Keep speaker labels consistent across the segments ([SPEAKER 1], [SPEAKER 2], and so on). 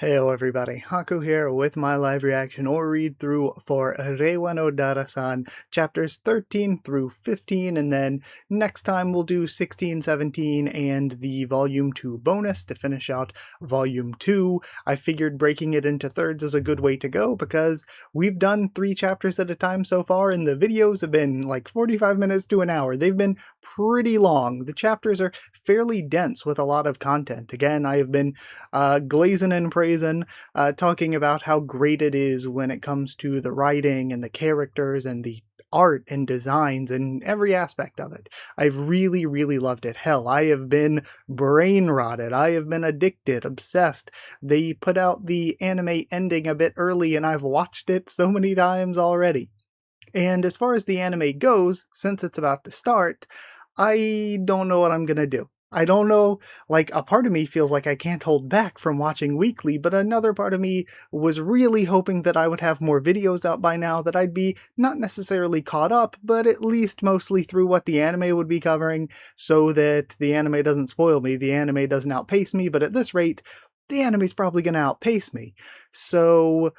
[SPEAKER 1] Heyo everybody, Haku here with my live reaction or read through for Reiwa no Dara-san chapters 13 through 15, and then next time we'll do 16, 17, and the volume 2 bonus to finish out volume 2. I figured breaking it into thirds is a good way to go because we've done 3 chapters at a time so far, and the videos have been like 45 minutes to an hour. They've been pretty long. The chapters are fairly dense with a lot of content. Again, I have been glazing and praising, talking about how great it is when it comes to the writing and the characters and the art and designs and every aspect of it. I've really, really loved it. Hell, I have been brain rotted. I have been addicted, obsessed. They put out the anime ending a bit early and I've watched it so many times already. And as far as the anime goes, since it's about to start, I don't know what I'm gonna do. I don't know, like, a part of me feels like I can't hold back from watching weekly, but another part of me was really hoping that I would have more videos out by now, that I'd be not necessarily caught up, but at least mostly through what the anime would be covering, so that the anime doesn't spoil me, the anime doesn't outpace me, but at this rate, the anime's probably gonna outpace me. So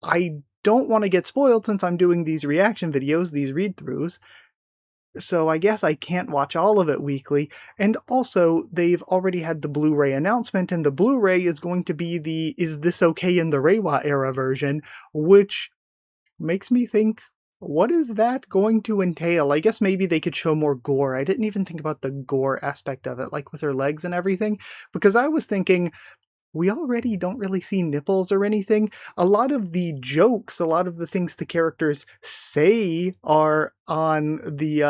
[SPEAKER 1] I don't want to get spoiled since I'm doing these reaction videos, these read-throughs, so I guess I can't watch all of it weekly. And also, they've already had the Blu-ray announcement, and the Blu-ray is going to be the Is This Okay in the Reiwa era version, which makes me think, what is that going to entail? I guess maybe they could show more gore. I didn't even think about the gore aspect of it, like with her legs and everything, because I was thinking, we already don't really see nipples or anything. A lot of the jokes, a lot of the things the characters say are on the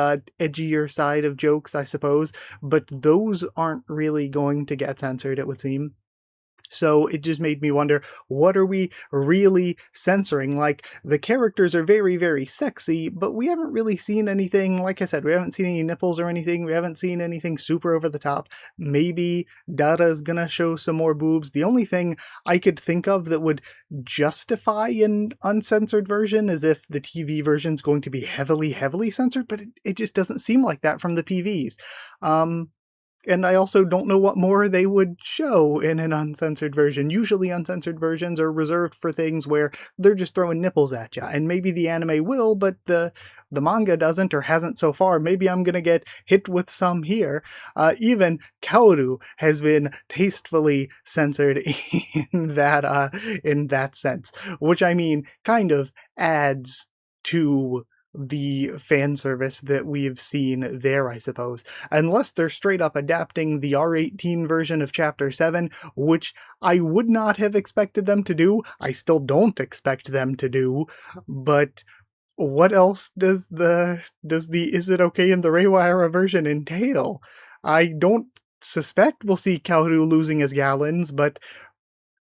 [SPEAKER 1] edgier side of jokes, I suppose, but those aren't really going to get censored, it would seem. So it just made me wonder, what are we really censoring? Like, the characters are very, very sexy, but we haven't really seen anything, like I said, we haven't seen any nipples or anything, we haven't seen anything super over the top. Maybe Dara's gonna show some more boobs. The only thing I could think of that would justify an uncensored version is if the TV version's going to be heavily, heavily censored, but it just doesn't seem like that from the PVs. And I also don't know what more they would show in an uncensored version. Usually uncensored versions are reserved for things where they're just throwing nipples at you, and maybe the anime will, but the manga doesn't or hasn't so far. Maybe I'm gonna get hit with some here. Even Kaoru has been tastefully censored in that sense, which I mean kind of adds to the fan service that we've seen there, I suppose. Unless they're straight up adapting the R18 version of Chapter 7, which I would not have expected them to do. I still don't expect them to do, but what else does the Is It Okay in the Reiwa version entail? I don't suspect we'll see Kaoru losing his gallons, but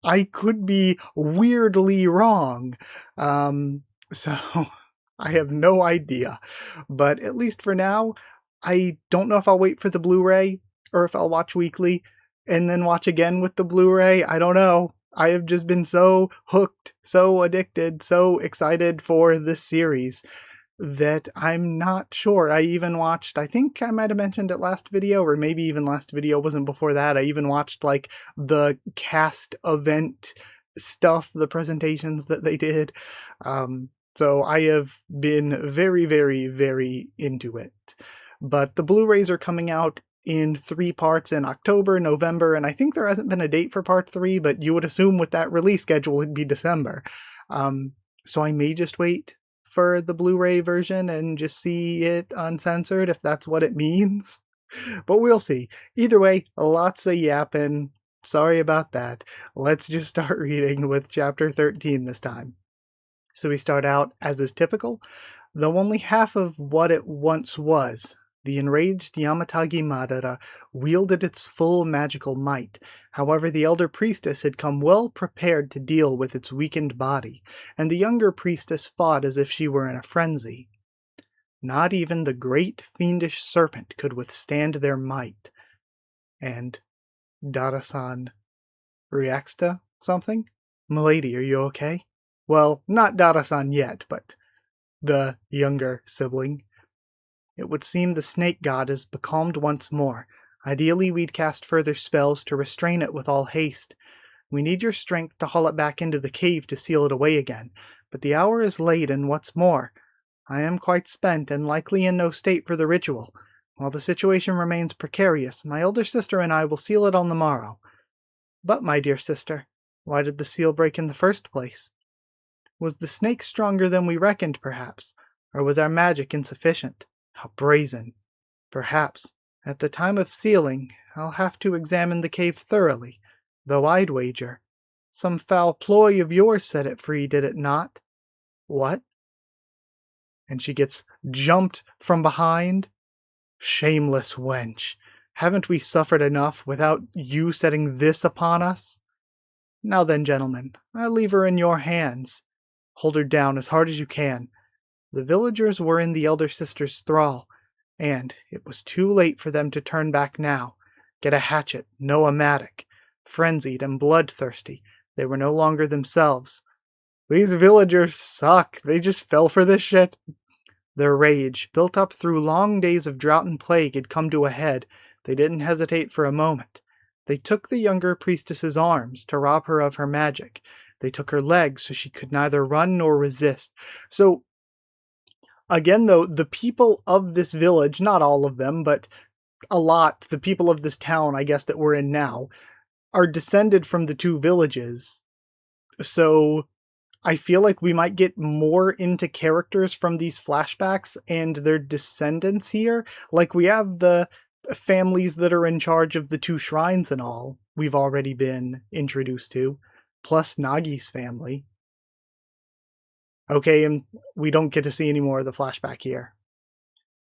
[SPEAKER 1] I could be weirdly wrong. So I have no idea. But at least for now, I don't know if I'll wait for the Blu-ray or if I'll watch weekly and then watch again with the Blu-ray. I don't know. I have just been so hooked, so addicted, so excited for this series that I'm not sure. I even watched, I think I might have mentioned it last video, or maybe even last video wasn't before that. I even watched like the cast event stuff, the presentations that they did. So I have been very, very, very into it. But the Blu-rays are coming out in 3 parts in October, November, and I think there hasn't been a date for part 3, but you would assume with that release schedule it'd be December. So I may just wait for the Blu-ray version and just see it uncensored if that's what it means. But we'll see. Either way, lots of yapping. Sorry about that. Let's just start reading with chapter 13 this time. So we start out, as is typical, though only half of what it once was. The enraged Yamatagi Madara wielded its full magical might. However, the elder priestess had come well prepared to deal with its weakened body, and the younger priestess fought as if she were in a frenzy. Not even the great fiendish serpent could withstand their might. And Dara-san reacts to something? Milady, are you okay? Well, not Dara-san yet, but the younger sibling. It would seem the snake god is becalmed once more. Ideally, we'd cast further spells to restrain it with all haste. We need your strength to haul it back into the cave to seal it away again. But the hour is late, and what's more, I am quite spent and likely in no state for the ritual. While the situation remains precarious, my elder sister and I will seal it on the morrow. But, my dear sister, why did the seal break in the first place? Was the snake stronger than we reckoned, perhaps? Or was our magic insufficient? How brazen! Perhaps, at the time of sealing, I'll have to examine the cave thoroughly, though I'd wager. Some foul ploy of yours set it free, did it not? What? And she gets jumped from behind? Shameless wench! Haven't we suffered enough without you setting this upon us? Now then, gentlemen, I leave her in your hands. Hold her down as hard as you can. The villagers were in the elder sister's thrall, and it was too late for them to turn back now. Get a hatchet, no a mattock. Frenzied and bloodthirsty, they were no longer themselves. These villagers suck. They just fell for this shit. Their rage, built up through long days of drought and plague, had come to a head. They didn't hesitate for a moment. They took the younger priestess's arms to rob her of her magic. They took her legs so she could neither run nor resist. So, again though, the people of this village, not all of them, but a lot, the people of this town, I guess, that we're in now, are descended from the two villages. So I feel like we might get more into characters from these flashbacks and their descendants here. Like, we have the families that are in charge of the two shrines and all we've already been introduced to, plus Nagi's family. Okay, and we don't get to see any more of the flashback here.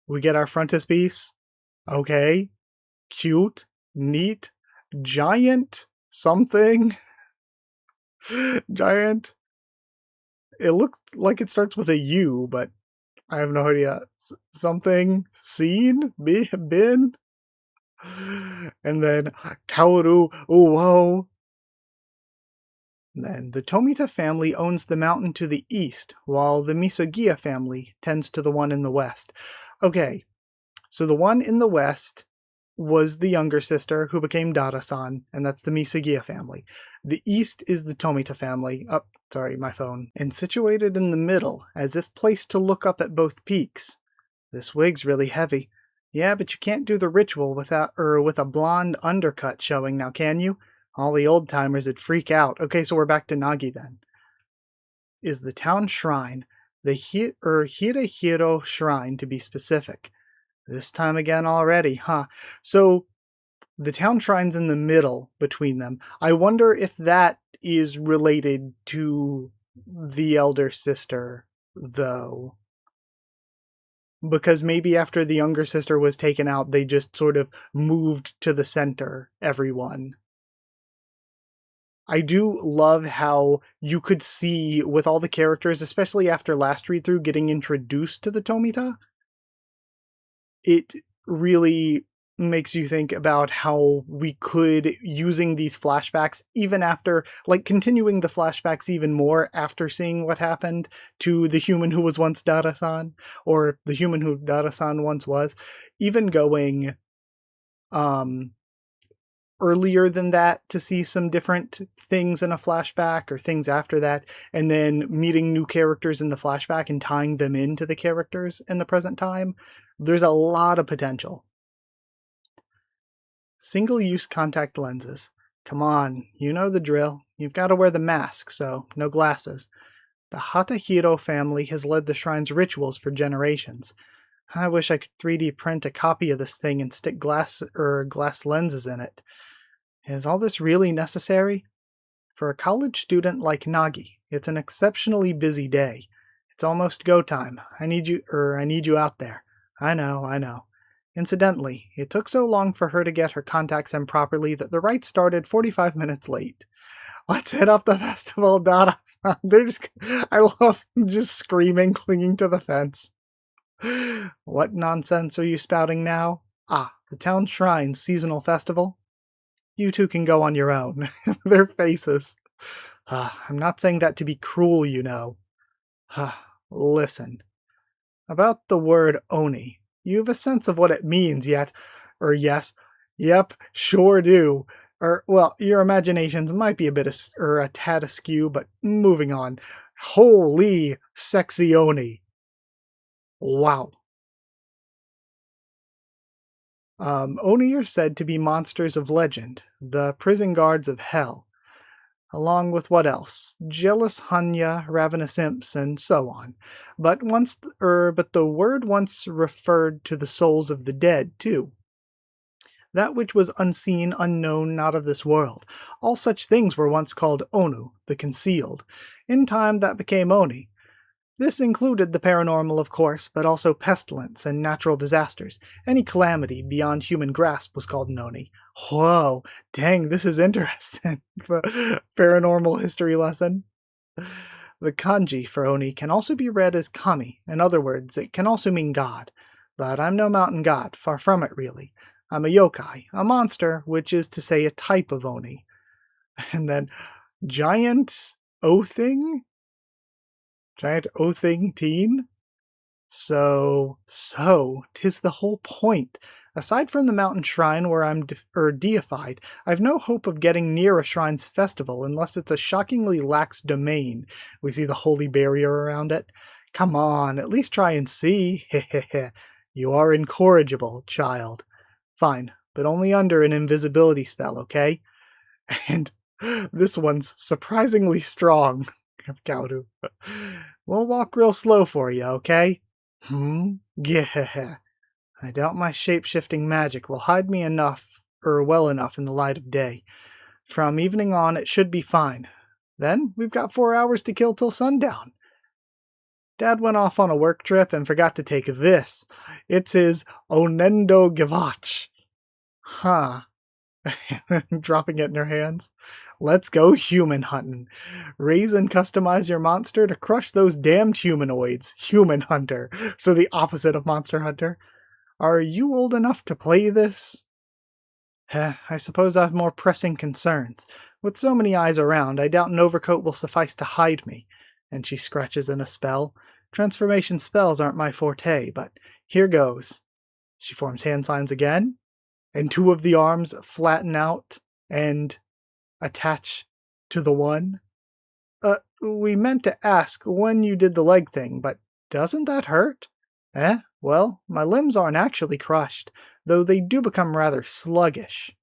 [SPEAKER 1] We get our frontispiece. Okay. Cute. Neat. Giant. Something. Giant. It looks like it starts with a U, but I have no idea. Something. Seen? Been? And then Kaoru. Oh, whoa. Then the Tomita family owns the mountain to the east, while the Misogia family tends to the one in the west. Okay, so the one in the west was the younger sister who became Dara-san, and that's the Misogia family. The east is the Tomita family. Oh, sorry, my phone. And situated in the middle, as if placed to look up at both peaks. This wig's really heavy. Yeah, but you can't do the ritual with a blonde undercut showing now, can you? All the old-timers would freak out. Okay, so we're back to Nagi then. Is the town shrine, the Hirahiro shrine to be specific. This time again already, huh? So, the town shrine's in the middle between them. I wonder if that is related to the elder sister, though. Because maybe after the younger sister was taken out, they just sort of moved to the center, everyone. I do love how you could see with all the characters, especially after last read-through, getting introduced to the Tomita. It really makes you think about how we could, using these flashbacks, even after, like, continuing the flashbacks even more after seeing what happened to the human who was once Dara-san, or the human who Dara-san once was, even going, earlier than that to see some different things in a flashback or things after that, and then meeting new characters in the flashback and tying them into the characters in the present time. There's a lot of potential. Single-use contact lenses. Come on, you know the drill. You've got to wear the mask, so no glasses. The Hatahiro family has led the shrine's rituals for generations. I wish I could 3D print a copy of this thing and stick glass lenses in it. Is all this really necessary? For a college student like Nagi, it's an exceptionally busy day. It's almost go time. I need you out there. I know. Incidentally, it took so long for her to get her contacts in properly that the rite started 45 minutes late. Let's hit up the festival, Dara. I love just screaming, clinging to the fence. What nonsense are you spouting now? Ah, the town shrine's seasonal festival? You two can go on your own. Their faces. I'm not saying that to be cruel, you know. Listen. About the word oni. You have a sense of what it means yet. Yes. Yep, sure do. Well, your imaginations might be a bit a tad askew, but moving on. Holy sexy Oni. Wow. Oni are said to be monsters of legend, the prison guards of hell, along with what else? Jealous Hanya, ravenous imps, and so on. But the word once referred to the souls of the dead too. That which was unseen, unknown, not of this world. All such things were once called Onu, the concealed. In time that became Oni. This included the paranormal, of course, but also pestilence and natural disasters. Any calamity beyond human grasp was called an Oni. Whoa, dang, this is interesting. Paranormal history lesson. The kanji for Oni can also be read as kami. In other words, it can also mean god. But I'm no mountain god, far from it really. I'm a yokai, a monster, which is to say a type of Oni. And then, giant O-thing? Giant O-thing teen? So, 'tis the whole point. Aside from the mountain shrine where I'm deified, I've no hope of getting near a shrine's festival unless it's a shockingly lax domain. We see the holy barrier around it. Come on, at least try and see. Hehehe. You are incorrigible, child. Fine, but only under an invisibility spell, okay? And this one's surprisingly strong, Kaoru. We'll walk real slow for you, okay? Yeah. I doubt my shape-shifting magic will hide me well enough in the light of day. From evening on, it should be fine. Then, we've got 4 hours to kill till sundown. Dad went off on a work trip and forgot to take this. It's his Onendo Gavach. Huh. Dropping it in her hands. Let's go human hunting. Raise and customize your monster to crush those damned humanoids. Human hunter. So the opposite of monster hunter. Are you old enough to play this? I suppose I've more pressing concerns. With so many eyes around, I doubt an overcoat will suffice to hide me. And she scratches in a spell. Transformation spells aren't my forte, but here goes. She forms hand signs again, and 2 of the arms flatten out and attach to the one. We meant to ask when you did the leg thing, but doesn't that hurt? Well, my limbs aren't actually crushed, though they do become rather sluggish.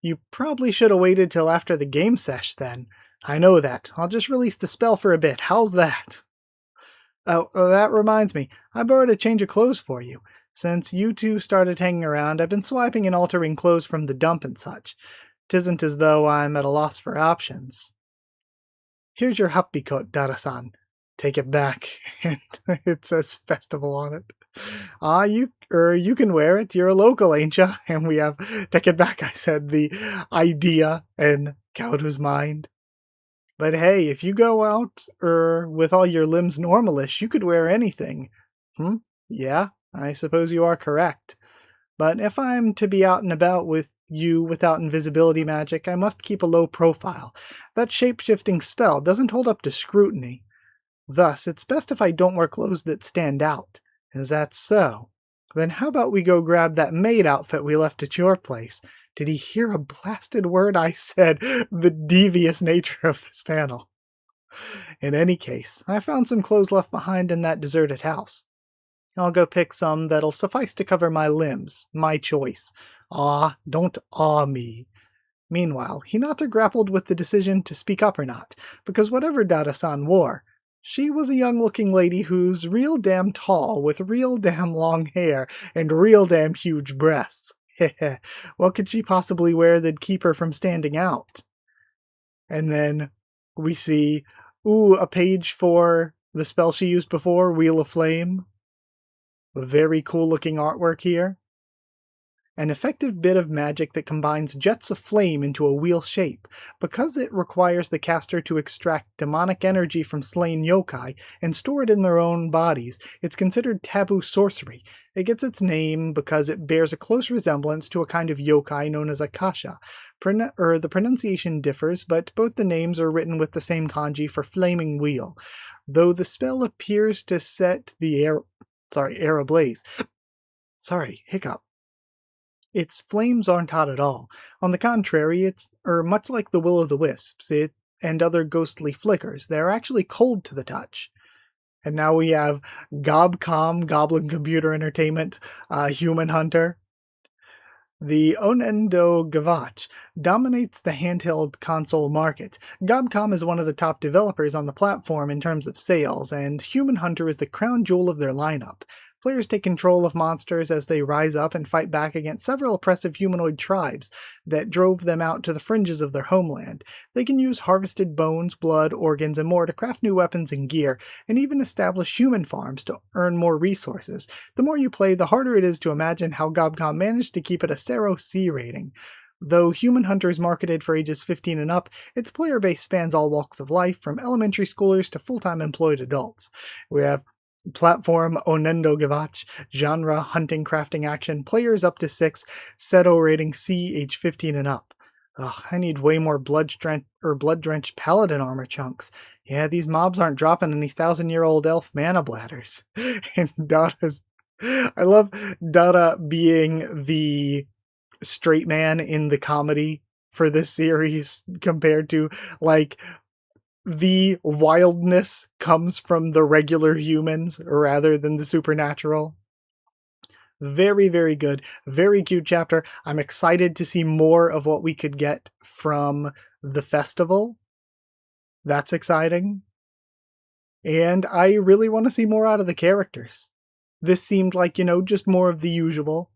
[SPEAKER 1] You probably should have waited till after the game sesh then. I know that. I'll just release the spell for a bit. How's that? Oh, that reminds me. I borrowed a change of clothes for you. Since you two started hanging around, I've been swiping and altering clothes from the dump and such. 'Tisn't as though I'm at a loss for options. Here's your happy coat, Dara-san. Take it back, and it says festival on it. You can wear it. You're a local, ain't ya? And we have take it back. I said the idea in Kaoru's mind. But hey, if you go out with all your limbs normalish, you could wear anything. Yeah, I suppose you are correct. But if I'm to be out and about with you without invisibility magic, I must keep a low profile. That shape-shifting spell doesn't hold up to scrutiny. Thus, it's best if I don't wear clothes that stand out. Is that so? Then how about we go grab that maid outfit we left at your place? Did he hear a blasted word I said? The devious nature of this panel. In any case, I found some clothes left behind in that deserted house. I'll go pick some that'll suffice to cover my limbs. My choice. Don't awe me. Meanwhile, Hinata grappled with the decision to speak up or not, because whatever Dara-san wore, she was a young-looking lady who's real damn tall, with real damn long hair, and real damn huge breasts. Heh. What could she possibly wear that'd keep her from standing out? And then we see, a page for the spell she used before, Wheel of Flame. A very cool-looking artwork here. An effective bit of magic that combines jets of flame into a wheel shape. Because it requires the caster to extract demonic energy from slain yokai and store it in their own bodies, it's considered taboo sorcery. It gets its name because it bears a close resemblance to a kind of yokai known as akasha. The pronunciation differs, but both the names are written with the same kanji for flaming wheel. Though the spell appears to set the air ablaze. Hiccup. Its flames aren't hot at all. On the contrary, much like the will-o'-the-wisps and other ghostly flickers, they're actually cold to the touch. And now we have Gobcom, Goblin Computer Entertainment, Human Hunter. The Onendo Gavach dominates the handheld console market. Gobcom is one of the top developers on the platform in terms of sales, and Human Hunter is the crown jewel of their lineup. Players take control of monsters as they rise up and fight back against several oppressive humanoid tribes that drove them out to the fringes of their homeland. They can use harvested bones, blood, organs, and more to craft new weapons and gear, and even establish human farms to earn more resources. The more you play, the harder it is to imagine how Gobcom managed to keep it a Sero C rating. Though Human Hunter is marketed for ages 15 and up, its player base spans all walks of life, from elementary schoolers to full-time employed adults. We have platform Onendo Gavach, genre hunting crafting action, players up to 6, Seto rating C, age 15 and up. Ugh, I need way more blood-drenched paladin armor chunks. Yeah, these mobs aren't dropping any 1,000-year-old elf mana bladders. And I love Dara being the straight man in the comedy for this series compared to, like, the wildness comes from the regular humans rather than the supernatural. Very, very good. Very cute chapter. I'm excited to see more of what we could get from the festival. That's exciting. And I really want to see more out of the characters. This seemed like, just more of the usual,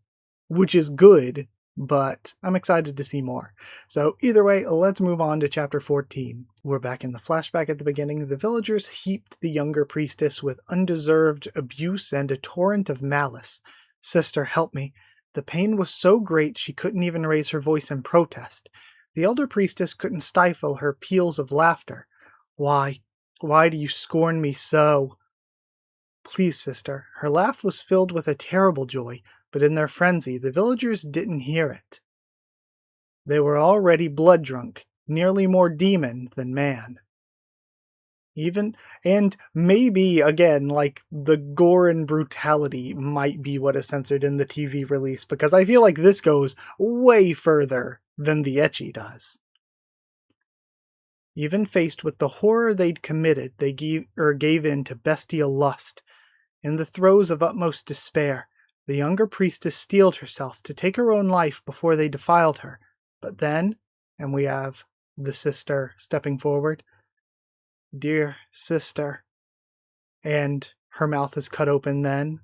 [SPEAKER 1] which is good, but I'm excited to see more. So either way, let's move on to chapter 14. We're back in the flashback at the beginning. The villagers heaped the younger priestess with undeserved abuse and a torrent of malice. Sister, help me. The pain was so great she couldn't even raise her voice in protest. The elder priestess couldn't stifle her peals of laughter. Why do you scorn me so? Please, sister. Her laugh was filled with a terrible joy, but in their frenzy, the villagers didn't hear it. They were already blood-drunk, nearly more demon than man. And maybe, again, like, the gore and brutality might be what is censored in the TV release, because I feel like this goes way further than the ecchi does. Even faced with the horror they'd committed, they gave in to bestial lust. In the throes of utmost despair, the younger priestess steeled herself to take her own life before they defiled her. But then, and we have the sister stepping forward, dear sister, and her mouth is cut open then.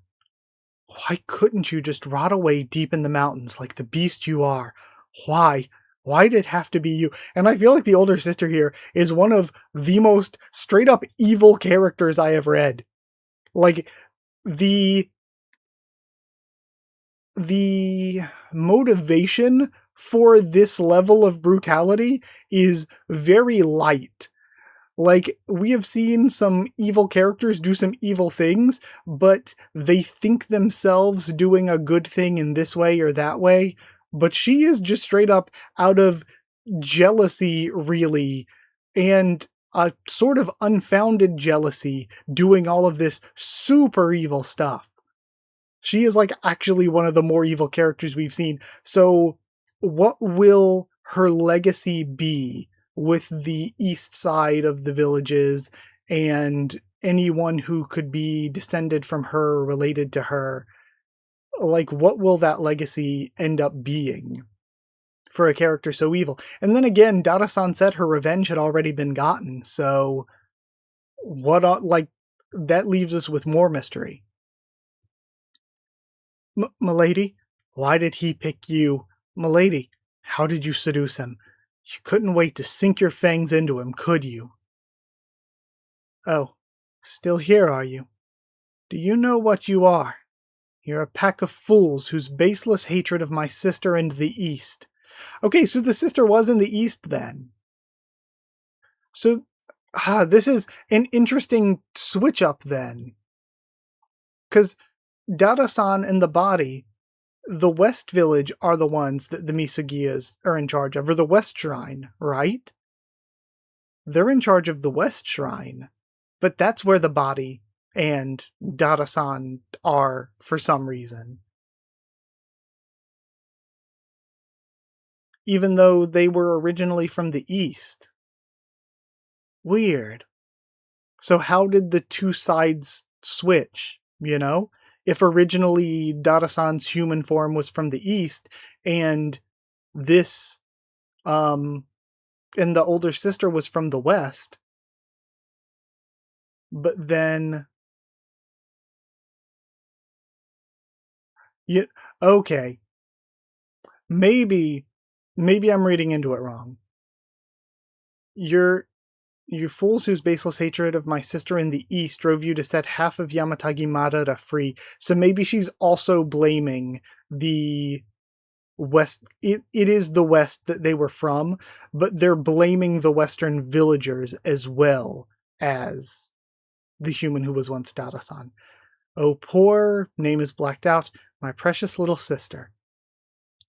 [SPEAKER 1] Why couldn't you just rot away deep in the mountains like the beast you are? Why? Why did it have to be you? And I feel like the older sister here is one of the most straight up evil characters I have read. Like, the motivation for this level of brutality is very light. Like, we have seen some evil characters do some evil things, but they think themselves doing a good thing in this way or that way. But she is just straight up out of jealousy, really, and a sort of unfounded jealousy, doing all of this super evil stuff. She is, like, actually one of the more evil characters we've seen. So what will her legacy be with the east side of the villages and anyone who could be descended from her, related to her? Like, what will that legacy end up being for a character so evil? And then again, Dara-san said her revenge had already been gotten, so that leaves us with more mystery. Milady, why did he pick you? Milady, how did you seduce him? You couldn't wait to sink your fangs into him, could you? Oh, still here, are you? Do you know what you are? You're a pack of fools whose baseless hatred of my sister and the East. Okay, so the sister was in the East then. So, this is an interesting switch up then. Because Dara-san and the body, the West Village are the ones that the Misugiyas are in charge of, or the West Shrine, right? They're in charge of the West Shrine, but that's where the body and Dara-san are for some reason. even though they were originally from the East. Weird. So how did the two sides switch, you know? If originally Dara-san's human form was from the East, and this, and the older sister was from the West, but then, you, okay, maybe, maybe I'm reading into it wrong. You fools whose baseless hatred of my sister in the East drove you to set half of Yamatagi Madara free. So maybe she's also blaming the West. It is the West that they were from, but they're blaming the Western villagers as well as the human who was once Dara-san. Oh, poor, name is blacked out, my precious little sister.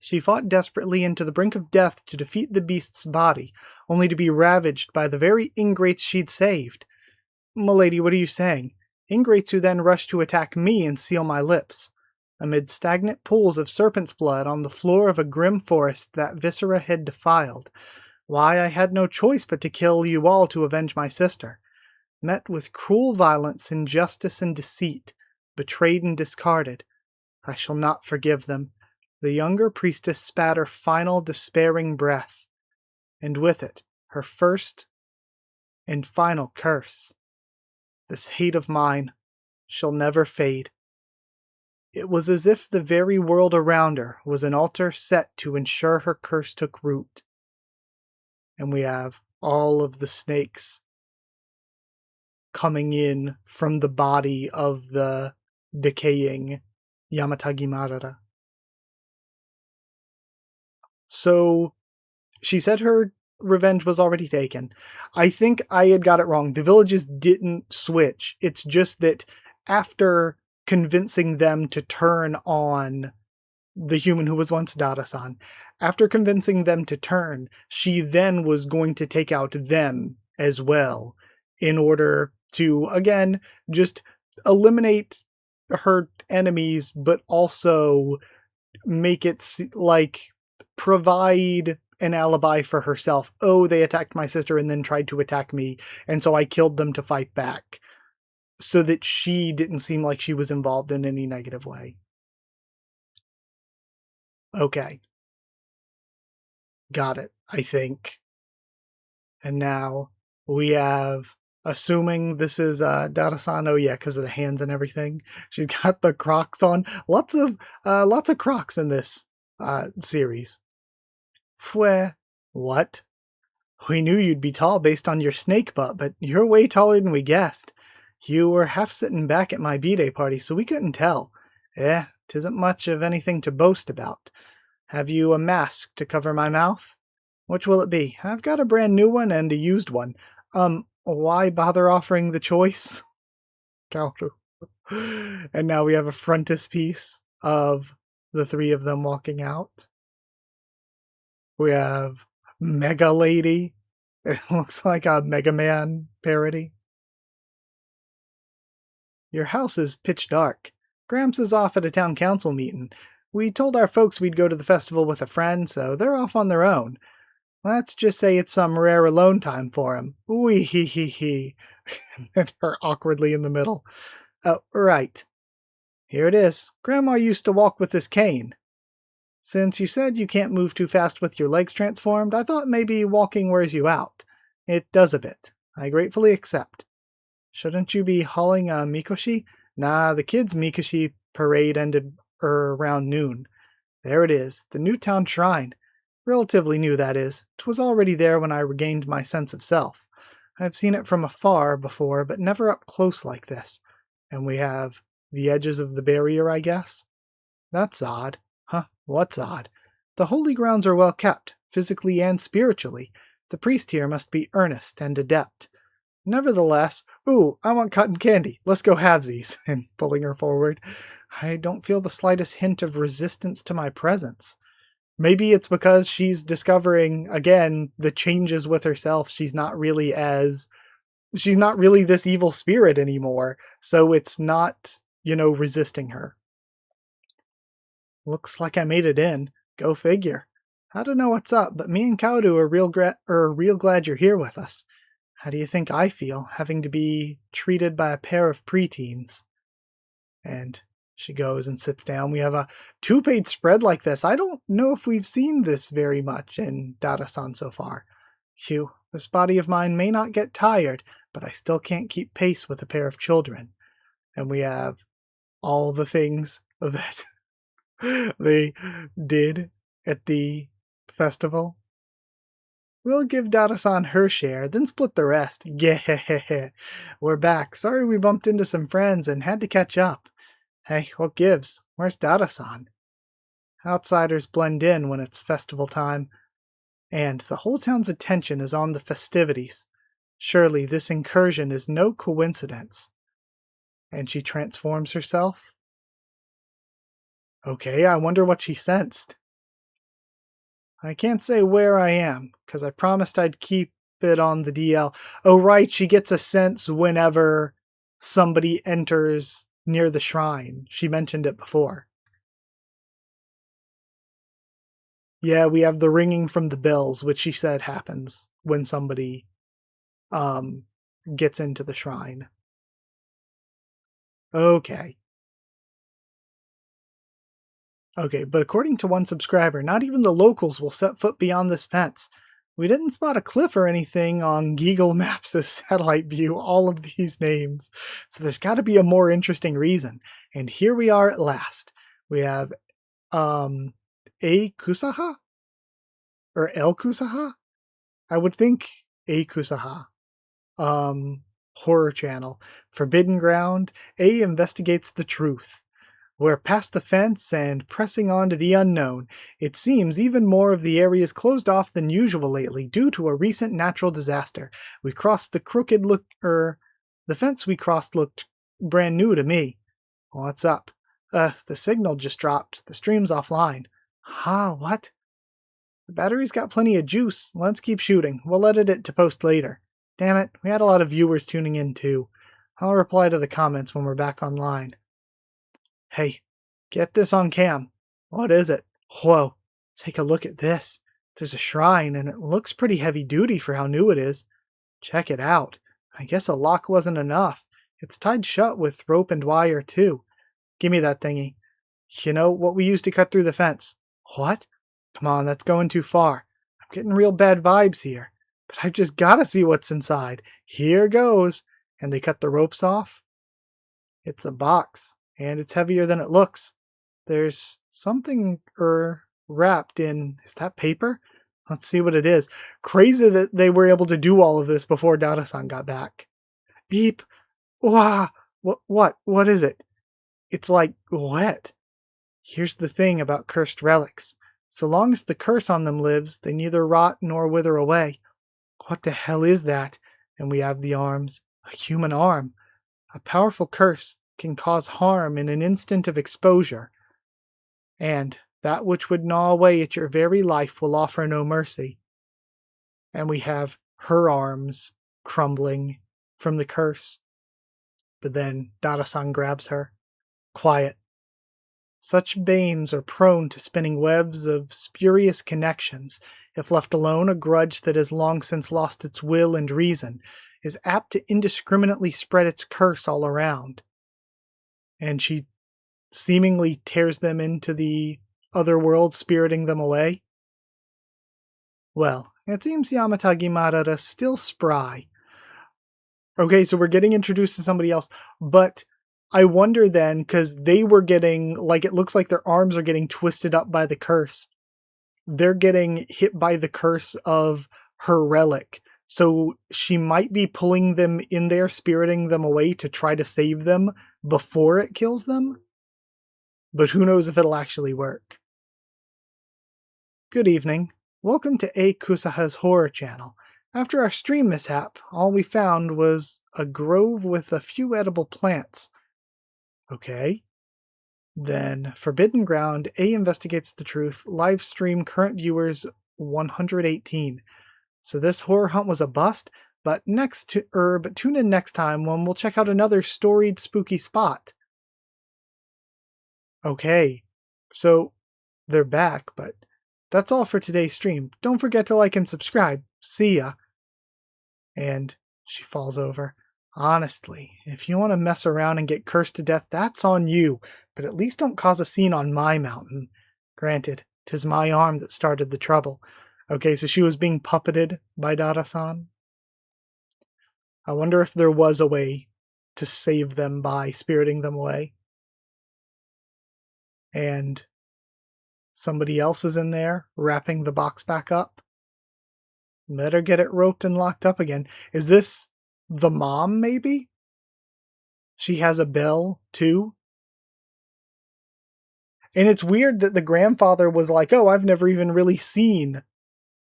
[SPEAKER 1] She fought desperately and to the brink of death to defeat the beast's body, only to be ravaged by the very ingrates she'd saved. Milady, what are you saying? Ingrates who then rushed to attack me and seal my lips. Amid stagnant pools of serpent's blood on the floor of a grim forest that viscera had defiled. Why, I had no choice but to kill you all to avenge my sister. Met with cruel violence, injustice, and deceit, betrayed and discarded. I shall not forgive them. The younger priestess spat her final despairing breath, and with it, her first and final curse. This hate of mine shall never fade. It was as if the very world around her was an altar set to ensure her curse took root. And we have all of the snakes coming in from the body of the decaying Yamatagi Madara. So, she said her revenge was already taken. I think I had got it wrong. The villages didn't switch. It's just that after convincing them to turn on the human who was once Dara-san, after convincing them to turn, she then was going to take out them as well in order to, again, just eliminate her enemies, but also make it like provide an alibi for herself. Oh, they attacked my sister and then tried to attack me, and so I killed them to fight back, so that she didn't seem like she was involved in any negative way. Okay. Got it, I think. And now we have, assuming this is Dara-san, oh yeah, because of the hands and everything. She's got the Crocs on. Lots of Crocs in this series. Pweh. What? We knew you'd be tall based on your snake butt, but you're way taller than we guessed. You were half sitting back at my B-Day party, so we couldn't tell. Tisn't much of anything to boast about. Have you a mask to cover my mouth? Which will it be? I've got a brand new one and a used one. Why bother offering the choice? Kaoru. And now we have a frontispiece of the three of them walking out. We have Mega Lady. It looks like a Mega Man parody. Your house is pitch dark. Gramps is off at a town council meeting. We told our folks we'd go to the festival with a friend, so they're off on their own. Let's just say it's some rare alone time for him. Wee hee hee hee. And her awkwardly in the middle. Oh, right. Here it is. Grandma used to walk with this cane. Since you said you can't move too fast with your legs transformed, I thought maybe walking wears you out. It does a bit. I gratefully accept. Shouldn't you be hauling a mikoshi? Nah, the kids' mikoshi parade ended around noon. There it is, the Newtown Shrine. Relatively new, that is. 'Twas already there when I regained my sense of self. I've seen it from afar before, but never up close like this. And we have the edges of the barrier, I guess? That's odd. Huh, what's odd? The holy grounds are well kept, physically and spiritually. The priest here must be earnest and adept. Nevertheless, ooh, I want cotton candy. Let's go halvesies. And pulling her forward, I don't feel the slightest hint of resistance to my presence. Maybe it's because she's discovering, again, the changes with herself. She's not really this evil spirit anymore. So it's not, resisting her. Looks like I made it in. Go figure. I don't know what's up, but me and Kaudu are real glad you're here with us. How do you think I feel, having to be treated by a pair of preteens? And she goes and sits down. We have a 2-page spread like this. I don't know if we've seen this very much in Dara-san so far. Phew, this body of mine may not get tired, but I still can't keep pace with a pair of children. And we have all the things that they did at the festival. We'll give Dara-san her share, then split the rest. Yeah, we're back. Sorry we bumped into some friends and had to catch up. Hey, what gives? Where's Dara-san? Outsiders blend in when it's festival time, and the whole town's attention is on the festivities. Surely this incursion is no coincidence. And she transforms herself? Okay, I wonder what she sensed. I can't say where I am, because I promised I'd keep it on the DL. Oh right, she gets a sense whenever somebody enters near the shrine. She mentioned it before. Yeah, we have the ringing from the bells, which she said happens when somebody gets into the shrine. Okay. Okay, but according to one subscriber, not even the locals will set foot beyond this fence. We didn't spot a cliff or anything on Google Maps' satellite view, all of these names. So there's got to be a more interesting reason. And here we are at last. We have A Kusaha? Or El Kusaha? I would think A Kusaha. Horror channel. Forbidden Ground. A investigates the truth. We're past the fence and pressing on to the unknown. It seems even more of the area is closed off than usual lately due to a recent natural disaster. We crossed the the fence we crossed looked brand new to me. What's up? The signal just dropped. The stream's offline. Huh, what? The battery's got plenty of juice. Let's keep shooting. We'll edit it to post later. Damn it, we had a lot of viewers tuning in too. I'll reply to the comments when we're back online. Hey, get this on cam. What is it? Whoa, take a look at this. There's a shrine and it looks pretty heavy duty for how new it is. Check it out. I guess a lock wasn't enough. It's tied shut with rope and wire too. Give me that thingy. You know what we used to cut through the fence? What? Come on, that's going too far. I'm getting real bad vibes here. But I've just gotta see what's inside. Here goes. And they cut the ropes off. It's a box. And it's heavier than it looks. There's something wrapped in, is that paper? Let's see what it is. Crazy that they were able to do all of this before Dara-san got back. Beep. Wah. What is it? It's like wet. Here's the thing about cursed relics. So long as the curse on them lives, they neither rot nor wither away. What the hell is that? And we have the arms. A human arm. A powerful curse can cause harm in an instant of exposure. And that which would gnaw away at your very life will offer no mercy. And we have her arms crumbling from the curse. But then Dara-san grabs her. Quiet. Such banes are prone to spinning webs of spurious connections. If left alone, a grudge that has long since lost its will and reason is apt to indiscriminately spread its curse all around. And she seemingly tears them into the other world, spiriting them away. Well, it seems Yamatagi Madara's still spry. Okay, so we're getting introduced to somebody else, but I wonder then, because they were getting, like, it looks like their arms are getting twisted up by the curse. They're getting hit by the curse of her relic. So she might be pulling them in there, spiriting them away to try to save them before it kills them. But who knows if it'll actually work. Good evening. Welcome to A Kusaha's horror channel. After our stream mishap, all we found was a grove with a few edible plants. Okay. Then Forbidden Ground, A investigates the truth, live stream current viewers 118. So this horror hunt was a bust, but but tune in next time when we'll check out another storied spooky spot. Okay. So they're back, but that's all for today's stream. Don't forget to like and subscribe. See ya. And she falls over. Honestly, if you want to mess around and get cursed to death, that's on you, but at least don't cause a scene on my mountain. Granted, 'tis my arm that started the trouble. Okay, so she was being puppeted by Dara-san. I wonder if there was a way to save them by spiriting them away. And somebody else is in there, wrapping the box back up. Better get it roped and locked up again. Is this the mom, maybe? She has a bell, too? And it's weird that the grandfather was like, oh, I've never even really seen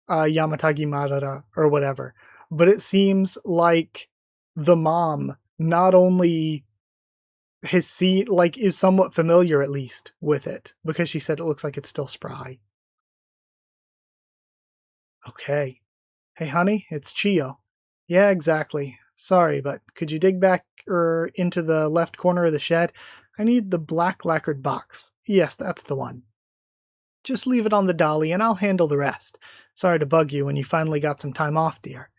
[SPEAKER 1] Yamatagi Madara, or whatever. But it seems like the mom not only has seen, like, is somewhat familiar, at least, with it. Because she said it looks like it's still spry. Okay. Hey, honey, it's Chiyo. Yeah, exactly. Sorry, but could you dig back into the left corner of the shed? I need the black lacquered box. Yes, that's the one. Just leave it on the dolly and I'll handle the rest. Sorry to bug you when you finally got some time off, dear.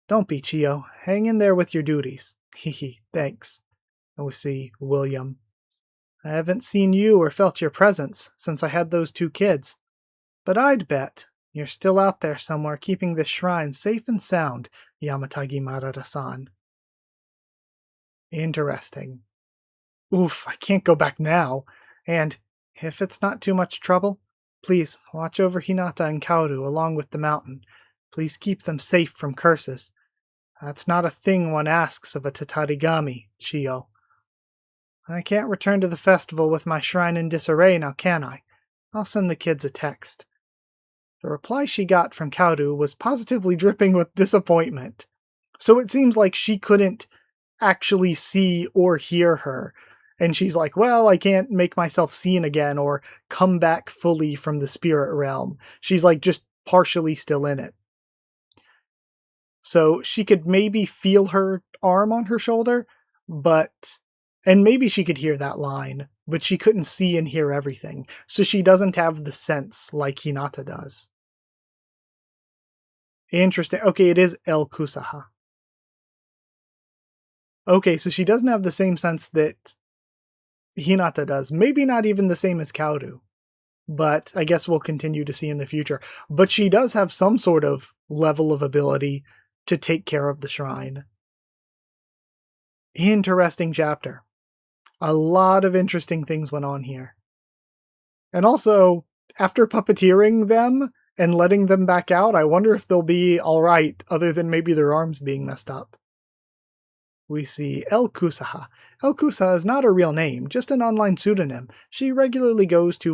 [SPEAKER 1] Don't be, Chiyo. Hang in there with your duties. Hehe, thanks. And we see William. I haven't seen you or felt your presence since I had those 2 kids. But I'd bet you're still out there somewhere keeping this shrine safe and sound, Yamatagi Madara-san. Interesting. Oof, I can't go back now. And, if it's not too much trouble, please watch over Hinata and Kaoru along with the mountain. Please keep them safe from curses. That's not a thing one asks of a Tatarigami, Chiyo. I can't return to the festival with my shrine in disarray now, can I? I'll send the kids a text. The reply she got from Kaoru was positively dripping with disappointment. So it seems like she couldn't actually see or hear her. And she's like, well, I can't make myself seen again or come back fully from the spirit realm. She's like just partially still in it. So she could maybe feel her arm on her shoulder, and maybe she could hear that line, but she couldn't see and hear everything. So she doesn't have the sense like Hinata does. Interesting. Okay, it is El Kusaha. Okay, so she doesn't have the same sense that Hinata does. Maybe not even the same as Kaoru. But I guess we'll continue to see in the future. But she does have some sort of level of ability to take care of the shrine. Interesting chapter. A lot of interesting things went on here. And also, after puppeteering them and letting them back out, I wonder if they'll be alright, other than maybe their arms being messed up. We see El Kusaha. El Kusaha is not a real name, just an online pseudonym. She regularly posts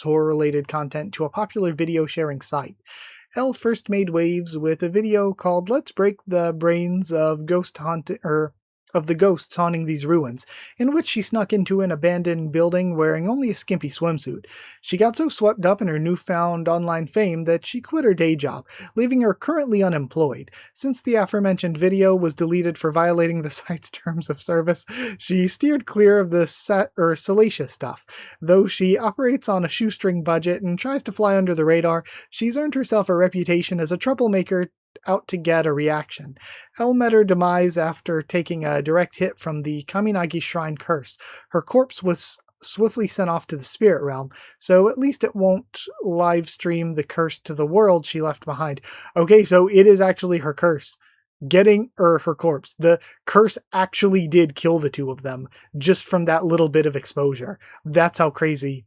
[SPEAKER 1] horror-related content to a popular video sharing site. Elle first made waves with a video called Let's Break the Brains of the Ghosts Haunting These Ruins, in which she snuck into an abandoned building wearing only a skimpy swimsuit. She got so swept up in her newfound online fame that she quit her day job, leaving her currently unemployed. Since the aforementioned video was deleted for violating the site's terms of service, she steered clear of the salacious stuff. Though she operates on a shoestring budget and tries to fly under the radar, she's earned herself a reputation as a troublemaker out to get a reaction. Elle met her demise after taking a direct hit from the Kaminagi Shrine curse. Her corpse was swiftly sent off to the spirit realm, so at least it won't live stream the curse to the world she left behind. Okay, so it is actually her curse. Her corpse. The curse actually did kill the 2 of them, just from that little bit of exposure. That's how crazy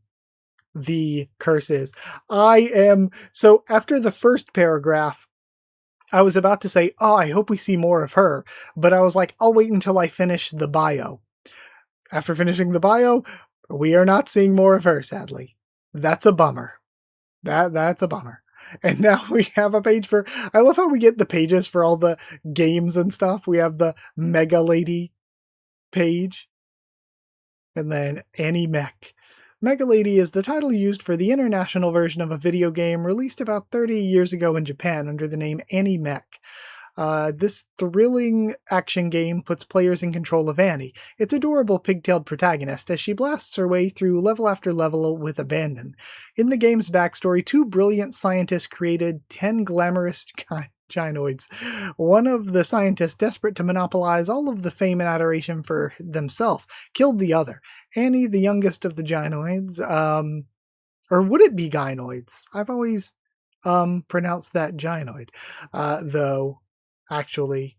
[SPEAKER 1] the curse is. So after the first paragraph, I was about to say, oh, I hope we see more of her, but I was like, I'll wait until I finish the bio. After finishing the bio, we are not seeing more of her, sadly. That's a bummer. That's a bummer. And now we have a page for... I love how we get the pages for all the games and stuff. We have the Mega Lady page. And then Annie Mech. Mega Lady is the title used for the international version of a video game released about 30 years ago in Japan under the name Annie Mech. This thrilling action game puts players in control of Annie, its adorable pigtailed protagonist, as she blasts her way through level after level with abandon. In the game's backstory, 2 brilliant scientists created 10 glamorous gynoids. One of the scientists, desperate to monopolize all of the fame and adoration for themselves, killed the other. Annie, the youngest of the gynoids, or would it be gynoids? I've always pronounced that gynoid, though actually,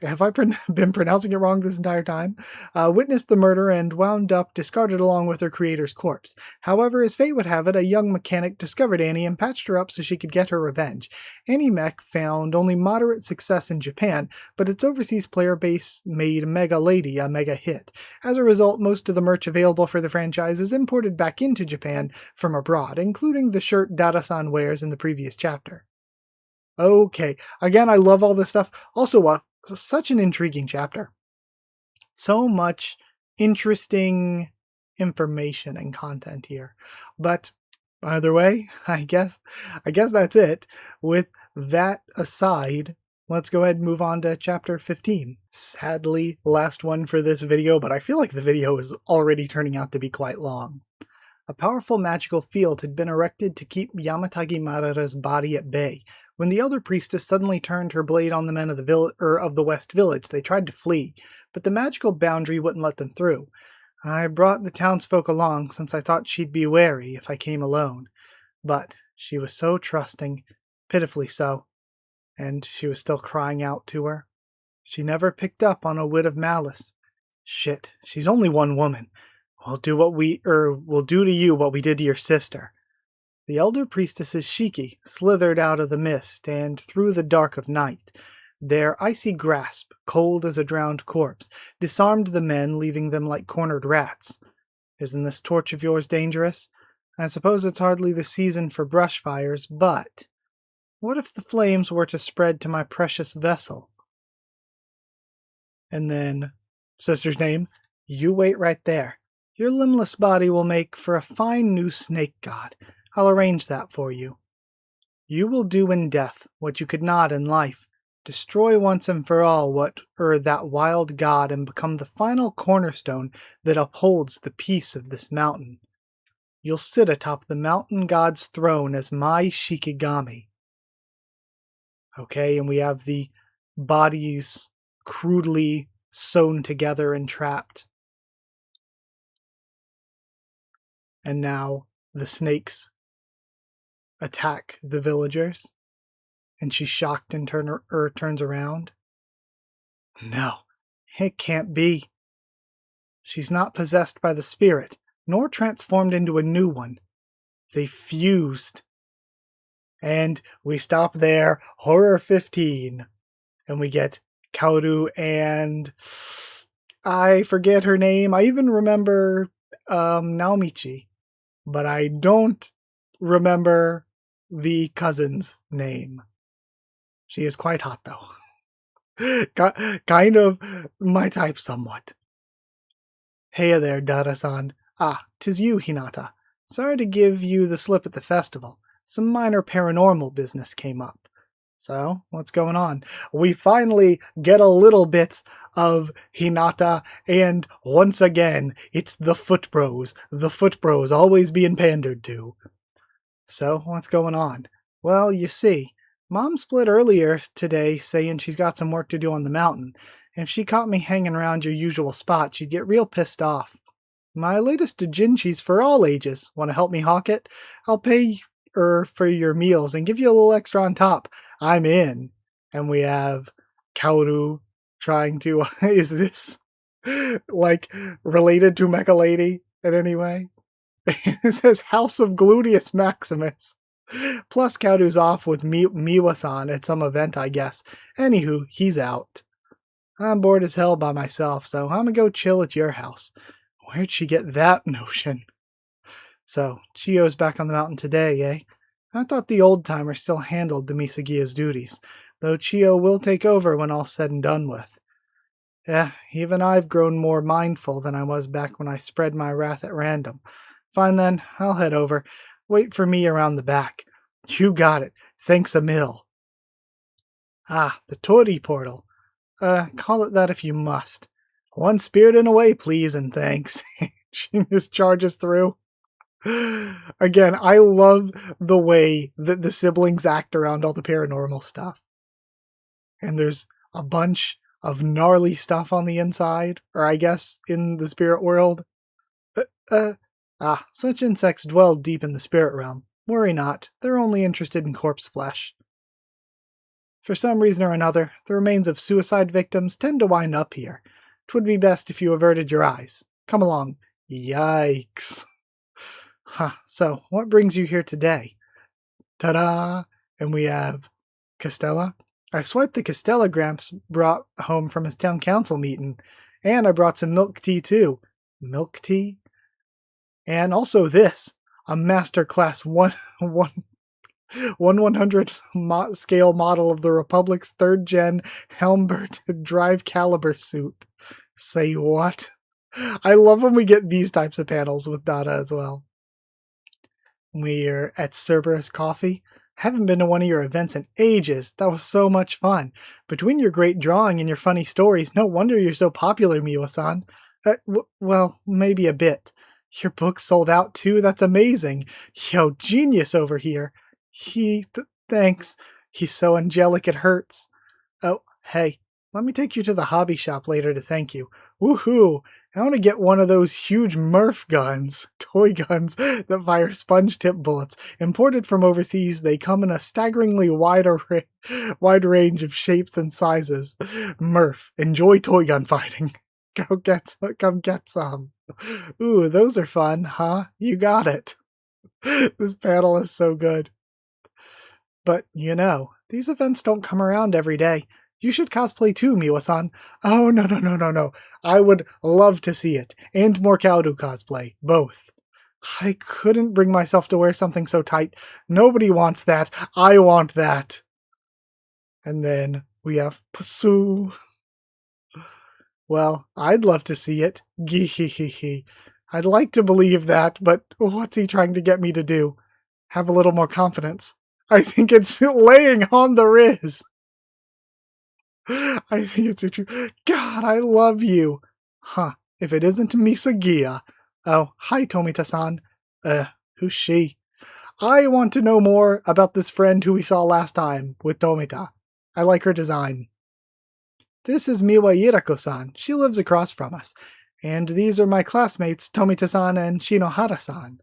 [SPEAKER 1] have I been pronouncing it wrong this entire time? Witnessed the murder and wound up discarded along with her creator's corpse. However, as fate would have it, a young mechanic discovered Annie and patched her up so she could get her revenge. Annie Mech found only moderate success in Japan, but its overseas player base made Mega Lady a mega hit. As a result, most of the merch available for the franchise is imported back into Japan from abroad, including the shirt Dara-san wears in the previous chapter. Okay, again, I love all this stuff. Also, such an intriguing chapter. So much interesting information and content here. But either way, I guess that's it. With that aside, let's go ahead and move on to chapter 15. Sadly, last one for this video, but I feel like the video is already turning out to be quite long. A powerful magical field had been erected to keep Yamatagi Madara's body at bay. When the elder priestess suddenly turned her blade on the men of the West Village, they tried to flee, but the magical boundary wouldn't let them through. I brought the townsfolk along since I thought she'd be wary if I came alone. But she was so trusting, pitifully so, and she was still crying out to her. She never picked up on a whit of malice. Shit, she's only one woman. We'll do to you what we did to your sister. The elder priestess's shiki slithered out of the mist and through the dark of night. Their icy grasp, cold as a drowned corpse, disarmed the men, leaving them like cornered rats. Isn't this torch of yours dangerous? I suppose it's hardly the season for brush fires, but what if the flames were to spread to my precious vessel? And then, sister's name, you wait right there. Your limbless body will make for a fine new snake god. I'll arrange that for you. You will do in death what you could not in life. Destroy once and for all that wild god and become the final cornerstone that upholds the peace of this mountain. You'll sit atop the mountain god's throne as my Shikigami. Okay, and we have the bodies crudely sewn together and trapped. And now the snakes attack the villagers, and she's shocked and turns around. No, it can't be. She's not possessed by the spirit, nor transformed into a new one. They fused. And we stop there, Horror 15, and we get Kaoru and I forget her name. I even remember Naomichi, but I don't remember the cousin's name. She is quite hot, though. Kind of my type somewhat. Hey there, Dara-san. Ah, 'tis you, Hinata. Sorry to give you the slip at the festival. Some minor paranormal business came up. So, what's going on? We finally get a little bit of Hinata, and once again, it's the Foot Bros. The Foot Bros always being pandered to. So, what's going on? Well, you see, Mom split earlier today saying she's got some work to do on the mountain. If she caught me hanging around your usual spot, she'd get real pissed off. My latest doujinshi's for all ages. Want to help me hawk it? I'll pay for your meals and give you a little extra on top. I'm in. And we have Kaoru trying to... is this like related to Mecha Lady in any way? It says House of Gluteus Maximus. Plus Kaoru's off with Miwa-san at some event, I guess. Anywho, he's out. I'm bored as hell by myself, so I'm gonna go chill at your house. Where'd she get that notion? So, Chiyo's back on the mountain today, eh? I thought the old-timer still handled the Misagia's duties, though Chiyo will take over when all's said and done with. Yeah, even I've grown more mindful than I was back when I spread my wrath at random. Fine then, I'll head over. Wait for me around the back. You got it. Thanks a mill. Ah, the Tori portal. Call it that if you must. One spirit and away, please, and thanks. She just charges through. Again, I love the way that the siblings act around all the paranormal stuff. And there's a bunch of gnarly stuff on the inside, or I guess in the spirit world. Uh, such insects dwell deep in the spirit realm. Worry not, they're only interested in corpse flesh. For some reason or another, the remains of suicide victims tend to wind up here. 'Twould be best if you averted your eyes. Come along. Yikes. Huh, so what brings you here today? Ta-da! And we have Castella. I swiped the Castella Gramps brought home from his town council meeting. And I brought some milk tea too. Milk tea? And also this, a master class 1/100 scale model of the Republic's 3rd gen Helmbert drive caliber suit. Say what? I love when we get these types of panels with Dada as well. We're at Cerberus Coffee. Haven't been to one of your events in ages. That was so much fun. Between your great drawing and your funny stories, no wonder you're so popular, Miwa-san. Well, maybe a bit. Your book sold out too? That's amazing. Yo, genius over here. Thanks. He's so angelic it hurts. Oh, hey, let me take you to the hobby shop later to thank you. Woohoo! I want to get one of those huge Murph guns, toy guns that fire sponge tip bullets. Imported from overseas, they come in a staggeringly wide range of shapes and sizes. Murph, enjoy toy gun fighting. Come get some. Ooh, those are fun, huh? You got it. This panel is so good. But, these events don't come around every day. You should cosplay too, Miwa-san. Oh, no. I would love to see it. And more Kaoru cosplay. Both. I couldn't bring myself to wear something so tight. Nobody wants that. I want that. And then we have Pusu. Well, I'd love to see it. Gee. I'd like to believe that, but what's he trying to get me to do? Have a little more confidence. I think it's laying on the Riz. I think it's true. God, I love you. Huh, if it isn't Misagiya. Oh, hi, Tomita-san. Who's she? I want to know more about this friend who we saw last time with Tomita. I like her design. This is Miwa Irako-san. She lives across from us. And these are my classmates, Tomita-san and Shinohara-san.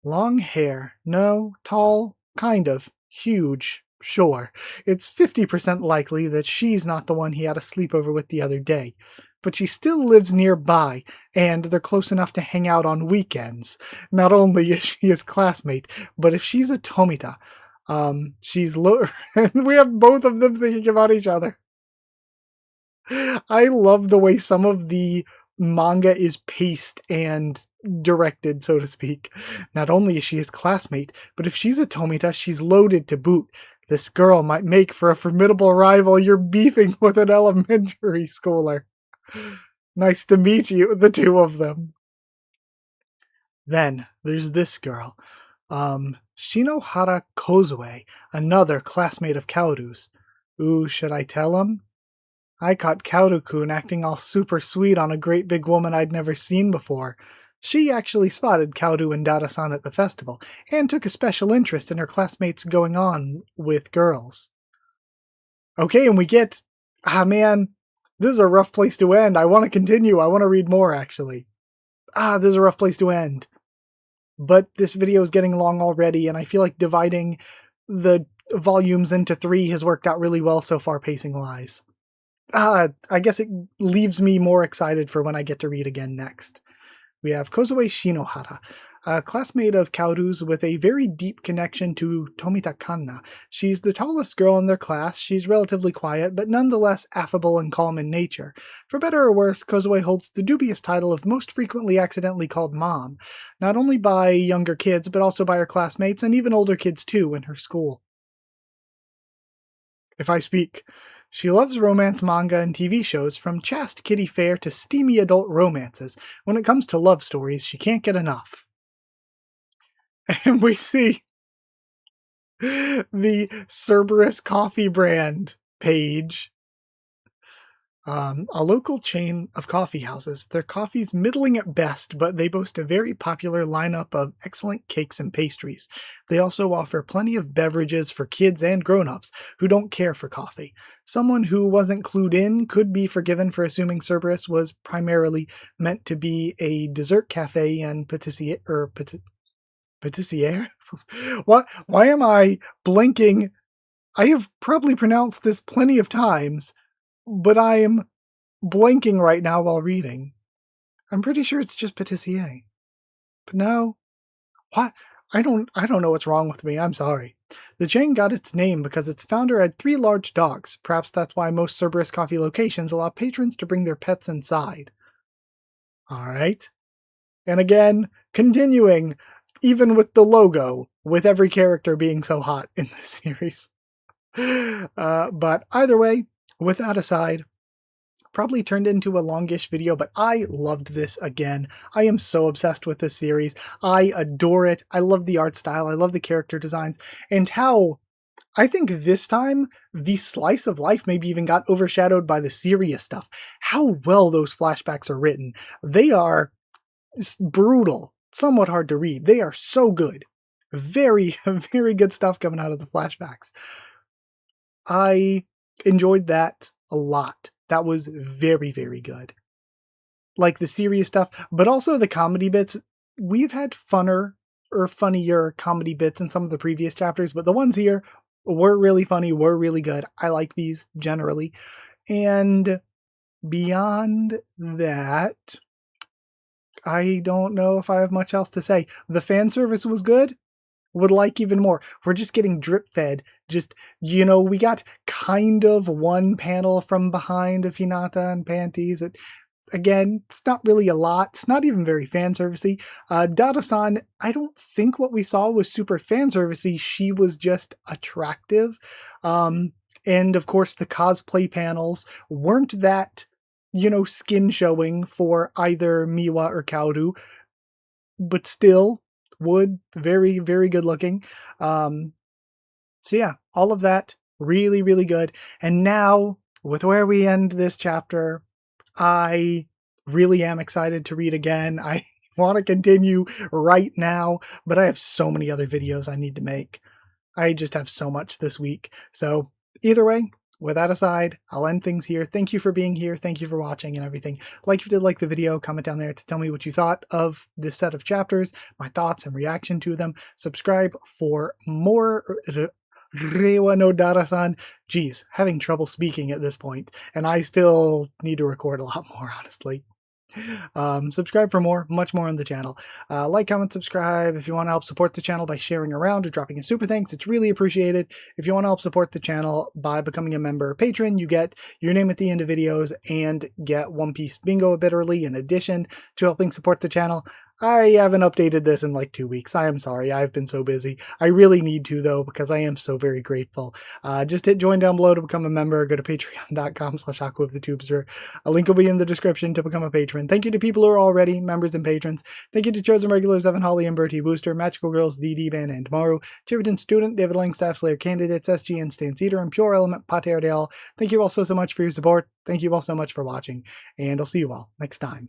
[SPEAKER 1] Long hair. No, tall, kind of. Huge. Sure. It's 50% likely that she's not the one he had a sleepover with the other day. But she still lives nearby, and they're close enough to hang out on weekends. Not only is she his classmate, but if she's a Tomita, she's and we have both of them thinking about each other. I love the way some of the manga is paced and directed, so to speak. Not only is she his classmate, but if she's a Tomita, she's loaded to boot. This girl might make for a formidable rival. You're beefing with an elementary schooler. Nice to meet you, the two of them. Then, there's this girl. Shinohara Kozue, another classmate of Kaoru's. Ooh, should I tell him? I caught Kaoru-kun acting all super sweet on a great big woman I'd never seen before. She actually spotted Kaoru and Dara-san at the festival, and took a special interest in her classmates going on with girls. Okay, and we get... man, this is a rough place to end. I want to continue. I want to read more, actually. This is a rough place to end. But this video is getting long already, and I feel like dividing the volumes into 3 has worked out really well so far, pacing-wise. I guess it leaves me more excited for when I get to read again next. We have Kozue Shinohara, a classmate of Kaoru's with a very deep connection to Tomita Kanna. She's the tallest girl in their class. She's relatively quiet, but nonetheless affable and calm in nature. For better or worse, Kozue holds the dubious title of most frequently accidentally called Mom, not only by younger kids, but also by her classmates and even older kids too in her school. If I speak... She loves romance manga and TV shows, from chaste kiddie fare to steamy adult romances. When it comes to love stories, she can't get enough. And we see the Cerberus coffee brand page. A local chain of coffee houses. Their coffee's middling at best, but they boast a very popular lineup of excellent cakes and pastries. They also offer plenty of beverages for kids and grown-ups who don't care for coffee. Someone who wasn't clued in could be forgiven for assuming Cerberus was primarily meant to be a dessert cafe and patissier. Why am I blanking? I have probably pronounced this plenty of times, but I am blanking right now while reading. I'm pretty sure it's just patissier. But no. What? I don't know what's wrong with me. I'm sorry. The chain got its name because its founder had 3 large dogs. Perhaps that's why most Cerberus coffee locations allow patrons to bring their pets inside. Alright. And again, continuing, even with the logo, with every character being so hot in this series. But either way, with that aside, probably turned into a longish video, but I loved this again. I am so obsessed with this series. I adore it. I love the art style. I love the character designs, and how I think this time the slice of life maybe even got overshadowed by the serious stuff. How well those flashbacks are written. They are brutal, somewhat hard to read. They are so good. Very, very good stuff coming out of the flashbacks. I enjoyed that a lot. That was very, very good. Like the serious stuff, but also the comedy bits. We've had funnier comedy bits in some of the previous chapters, but the ones here were really funny, were really good. I like these generally. And beyond that, I don't know if I have much else to say. The fan service was good. Would like even more. We're just getting drip fed. Just, we got kind of one panel from behind of Hinata and panties. Again, it's not really a lot. It's not even very fan servicey. Dara-san, I don't think what we saw was super fan servicey. She was just attractive. And of course, the cosplay panels weren't that, skin showing for either Miwa or Kaoru, but still, wood, very, very good looking. So yeah, all of that really, really good. And now, with where we end this chapter, I really am excited to read again. I want to continue right now, but I have so many other videos I need to make. I just have so much this week. So either way, with that aside, I'll end things here. Thank you for being here. Thank you for watching and everything. Like if you did like the video, comment down there to tell me what you thought of this set of chapters, my thoughts and reaction to them. Subscribe for more Reiwa no Dara-san. Geez, having trouble speaking at this point, and I still need to record a lot more, honestly. Subscribe for more, much more on the channel. Like, comment, subscribe. If you want to help support the channel by sharing around or dropping a super thanks, it's really appreciated. If you want to help support the channel by becoming a member or patron, you get your name at the end of videos and get One Piece Bingo a bit early in addition to helping support the channel. I haven't updated this in like 2 weeks. I am sorry. I've been so busy. I really need to, though, because I am so very grateful. Just hit join down below to become a member. Go to patreon.com/Haku of the Tubester. A link will be in the description to become a patron. Thank you to people who are already members and patrons. Thank you to chosen regulars Evan Holly and Bertie Booster, Magical Girls, DD Ban and Maru, Chiverton Student, David Langstaff, Slayer Candidates, SG and Stan Cedar, and Pure Element Pate Ardell. Thank you all so much for your support. Thank you all so much for watching, and I'll see you all next time.